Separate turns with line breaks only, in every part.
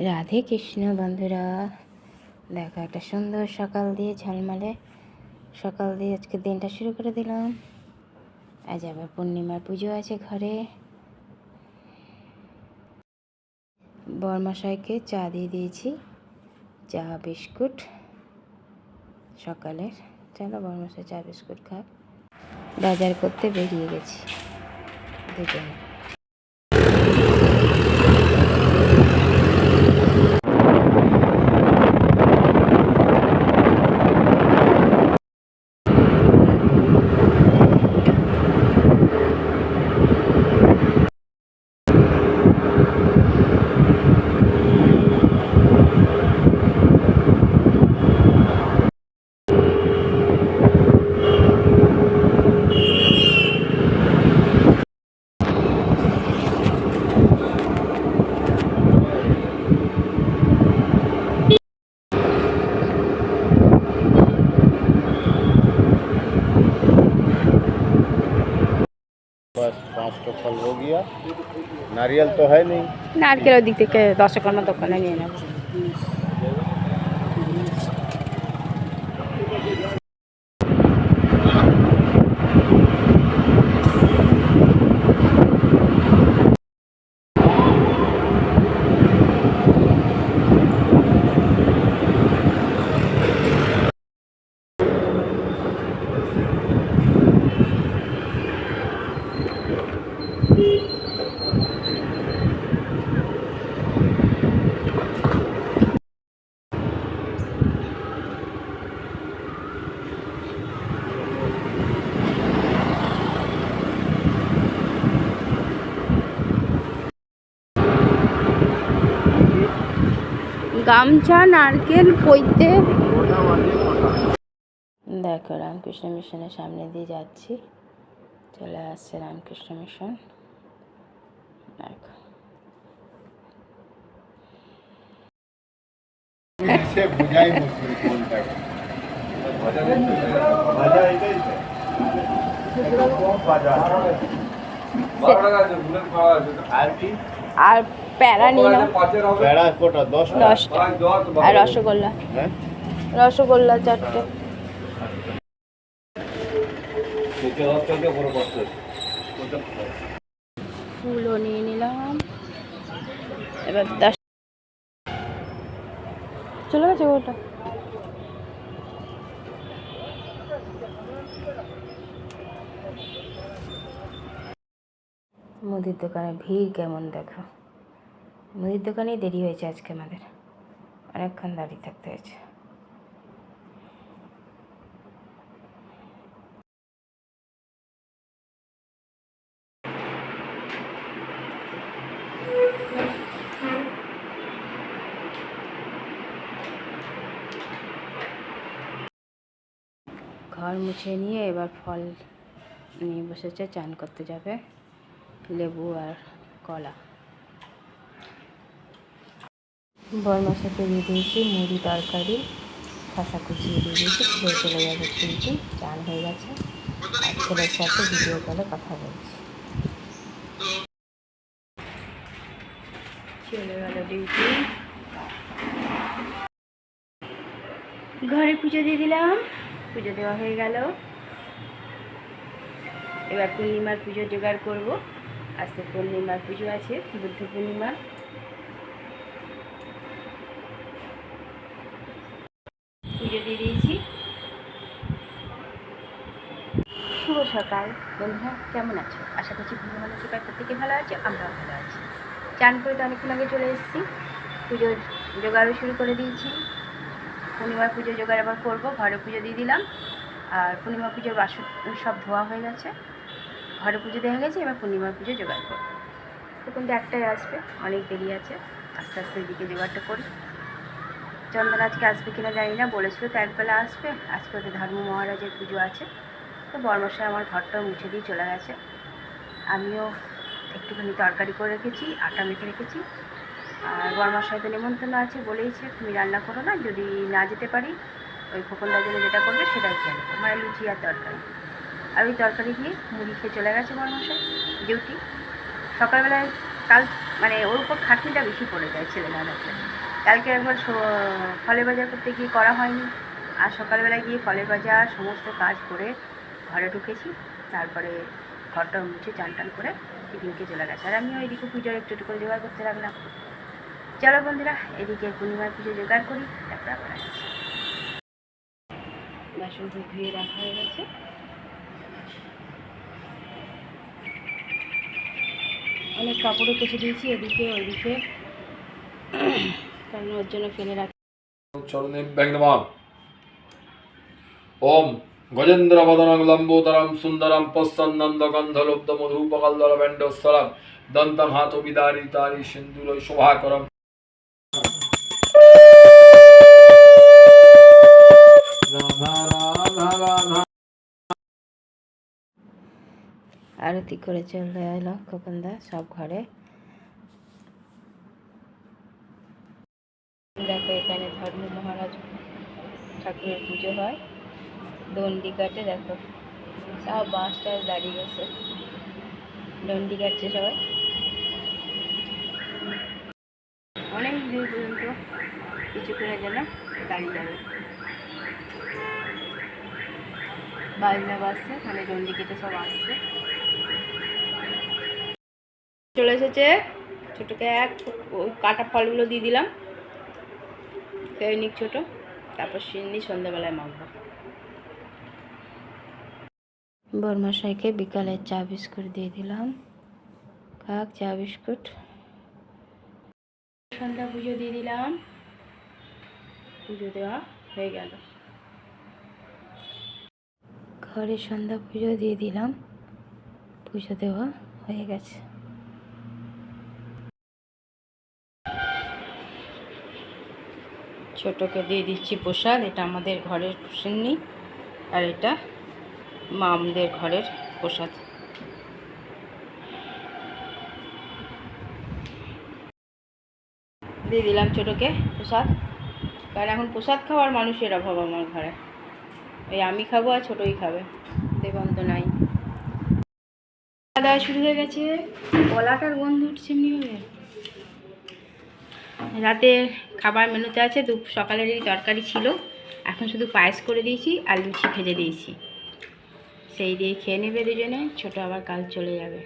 রাধে কৃষ্ণ বন্ধুরা, দেখো একটা সুন্দর সকাল দিয়ে ঝলমলে সকাল দিয়ে আজকে দিনটা শুরু করে দিলাম। আজ আবার পূর্ণিমার পুজো আছে ঘরে। বরমশাইকে চা দিয়ে দিয়েছি, চা বিস্কুট সকালের। চলো বরমশাই চা বিস্কুট খাক। বাজার করতে বেরিয়ে গেছি দুজনে।
बस 5 तो फल हो गया। नारियल तो है नहीं।
নারকেল ওই দিক থেকে দশকর্মা দোকানে নিয়ে নেব। গামছা নারকেল পইতে। দেখো রামকৃষ্ণ মিশনের সামনে দিয়ে যাচ্ছি, চলে আসছে রামকৃষ্ণ মিশন। দেখো
বুঝাই মুশকিল কোনটা।
আর প্যারা নিয়ে নাও।
প্যারা কোটা 10টা।
আর রসগোল্লা,
হ্যাঁ
রসগোল্লা 4টে। ফুলও নিয়ে নিলাম। এবার 10 চলে গেছে ওটা। মুদির দোকানে ভিড় কেমন দেখো। মুদির দোকানেই দেরি হয়েছে আজকে আমাদের, অনেকক্ষণ দাঁড়িয়ে থাকতে হয়েছে। ঘর মুছে নিয়ে এবার ফল নিয়ে বসেছে, চান করতে যাবে। লেবু আর কলা। বরমশাইকে দিয়ে দিয়েছি মুড়ি তরকারি, শশা কুচিয়ে দিয়ে দিয়েছি, খেয়ে চলে যাবে কিন্তু। চান হয়ে গেছে আর ছেলের সাথে ভিডিও কলে কথা বলছি। চলে গেল ডিউটি। ঘরে পুজো দিয়ে দিলাম, পুজো দেওয়া হয়ে গেল। এবার পূর্ণিমার পুজো জোগাড় করব। আজকে পূর্ণিমার পুজো আছে, বুদ্ধ পূর্ণিমা। পুজো দিয়ে দিয়েছি। শুভ সকাল বন্ধুরা, কেমন আছো? আশা করছি ভালো ভালো আছো, প্রত্যেকে ভালো আছে, আমরাও ভালো আছি। চান করে তো অনেকক্ষণ আগে চলে এসেছি, পুজোর জোগাড়ও শুরু করে দিয়েছি। পূর্ণিমার পুজো জোগাড় আবার করবো। ঘরে পুজো দিয়ে দিলাম, আর পূর্ণিমা পুজোর বাসন সব ধোয়া হয়ে গেছে। ঘরে পুজো দেওয়া গেছে, এবার পূর্ণিমার পুজো জোগাড় করবো। তো কিন্তু একটাই আসবে, অনেক দেরি আছে, আস্তে আস্তে এদিকে জোগাড়টা করি। চন্দন আজকে আসবে কিনা জানি না, বলেছিল তো একবেলা আসবে। আজকে ওদের ধর্ম মহারাজের পুজো আছে। তো বরমশাই আমার ঘরটাও মুছে দিয়ে চলে গেছে। আমিও একটুখানি তরকারি করে রেখেছি, আটা মেখে রেখেছি। আর বরমশাই তো নেমন্তন্ন আছে, বলেইছে তুমি রান্না করো না, যদি না যেতে পারি ওই খোকনদার জন্য যেটা করবে সেটাই খেয়ে নেবো, মানে লুচি আর তরকারি। আর ওই তরকারি দিয়ে মুড়ি খেয়ে চলে গেছে বরমশাই ডিউটি। সকালবেলায় কাল মানে ওর উপর খাটনিটা বেশি পড়ে যায় ছেলে না থাকলে। কালকে একবার ফলের বাজার করতে গিয়ে করা হয়নি, আর সকালবেলায় গিয়ে ফলের বাজার সমস্ত কাজ করে ঘরে ঢুকেছি, তারপরে ঘরটা মুছে চান টান করে টিফিনকে চলে গেছে, আর আমিও এদিকে পুজোর একটু একটু করে জোগাড় করতে লাগলাম। চলো বন্ধুরা, এদিকে পূর্ণিমার পুজো জোগাড় করি, তারপরে আবার আসছি। বাসন ধুয়ে রাখা হয়ে গেছে, অনেক কাপড়ও কেচে দিয়েছি এদিকে ওইদিকে, কারণ ওর জন্য ফেলে রাখি।
চরণে নমঃ। ওম গজেন্দ্রবদনং লম্বোদরম সুন্দরম পশ্চন্নন্দগন্ধলব্ধমধুপকল্লবণ্ডস্থলম দন্तं হাতবিদারিতারি সিন্দুরৈ শোভাকরম।
আরতি করে চলে এলো খোকনদা সব ঘরে। দেখো এখানে ধর্ম মহারাজ ঠাকুরের পুজো হয়, দণ্ডি কাটে, দেখো সব বাস টাস দাঁড়িয়ে গেছে, দণ্ডি কাটছে সবাই। অনেক দূর পর্যন্ত কিছুক্ষণের জন্য দাঁড়িয়ে যাবে, বাজনা বাজছে, মানে দণ্ডি কেটে সব আসছে। চলে এসেছে, ছোটোকে এক ওই কাটা ফলগুলো দিয়ে দিলাম, দৈনিক ছোটো, তারপর সিন্নি সন্ধ্যাবেলায় মাখবো। বরমশাইকে বিকালের চা বিস্কুট দিয়ে দিলাম, খাক চা বিস্কুট। সন্ধ্যা পুজো দিয়ে দিলাম, পুজো দেওয়া হয়ে গেল। ঘরে সন্ধ্যা পুজো দিয়ে দিলাম, পুজো দেওয়া হয়ে গেছে। ছোটোকে দিয়ে দিচ্ছি প্রসাদ, এটা আমাদের ঘরের সিন্নি, আর এটা মামদের ঘরের প্রসাদ। দিয়ে দিলাম ছোটোকে প্রসাদ, কারণ এখন প্রসাদ খাওয়ার মানুষের অভাব আমার ঘরে, ওই আমি খাবো আর ছোটোই খাবে, দেবন্ত নাই। খাওয়া দাওয়া শুরু হয়ে গেছে, কলাটার গন্ধ উঠছে এমনিভাবে। রাতে খাবার মেনুতে আছে সকালের এই তরকারি ছিল, এখন শুধু পায়েস করে দিয়েছি আর লুচি ভেজে দিয়েছি, সেই দিয়ে খেয়ে নেবে দুজনে, ছোটো আবার কাল চলে যাবে।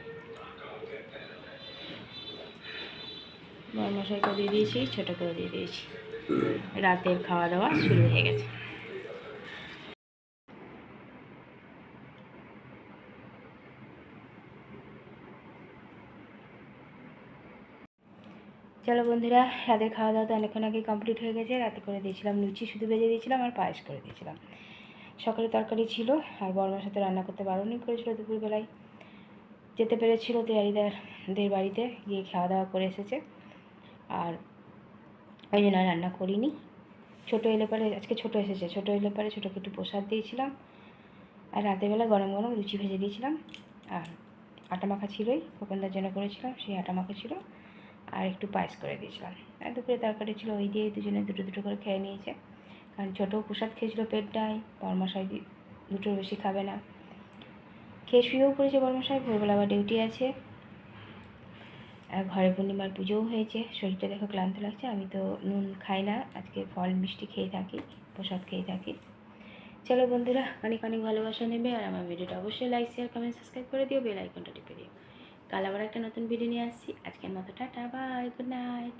বরমশাইকে দিয়ে দিয়েছি, ছোটোকেও দিয়ে দিয়েছি, রাতের খাওয়া দাওয়া শুরু হয়ে গেছে। চলো বন্ধুরা, রাতের খাওয়া দাওয়া তো অনেকক্ষণ আগে কমপ্লিট হয়ে গেছে। রাতে করে দিয়েছিলাম লুচি, শুধু ভেজে দিয়েছিলাম, আর পায়েস করে দিয়েছিলাম। সকালে তরকারি ছিল, আর বর্মার সাথে রান্না করতে বারণই করেছিল, দুপুরবেলায় যেতে পেরেছিল তেয়ারিদারদের বাড়িতে গিয়ে খাওয়া দাওয়া করে এসেছে, আর ওই জন্য রান্না করিনি। ছোটো এলে পরে, আজকে ছোটো এসেছে, ছোটো এলে পরে ছোটোকে একটু প্রসাদ দিয়েছিলাম, আর রাতেরবেলা গরম গরম লুচি ভেজে দিয়েছিলাম, আর আটা মাখা ছিলই, খোকনদার জন্য করেছিলাম, সেই আটা মাখা ছিল, আর একটু পায়েস করে দিয়েছিলাম। আর দুপুরে তরকারি ছিল, ওই দিয়ে দুজনে দুটো দুটো করে খেয়ে নিয়েছে, কারণ ছোটো প্রসাদ খেয়েছিল পেটটাই, বরমশাই দুটোর বেশি খাবে না, খেয়ে শুয়েও পড়েছে বরমশাই, ভোরবেলা আবার ডিউটি আছে। আর ঘরে পূর্ণিমার পুজোও হয়েছে, শরীরটা দেখো ক্লান্ত লাগছে, আমি তো নুন খাই না, আজকে ফল মিষ্টি খেয়ে থাকি, প্রসাদ খেয়ে থাকি। চলো বন্ধুরা, অনেক অনেক ভালোবাসা নেবে, আর আমার ভিডিওটা অবশ্যই লাইক শেয়ার কমেন্ট সাবস্ক্রাইব করে দিও, বেল আইকনটা টিপে দিও। কাল আবার একটা নতুন ভিডিও নিয়ে আসছি, আজকের মতো টাটা, বাই, গুড নাইট।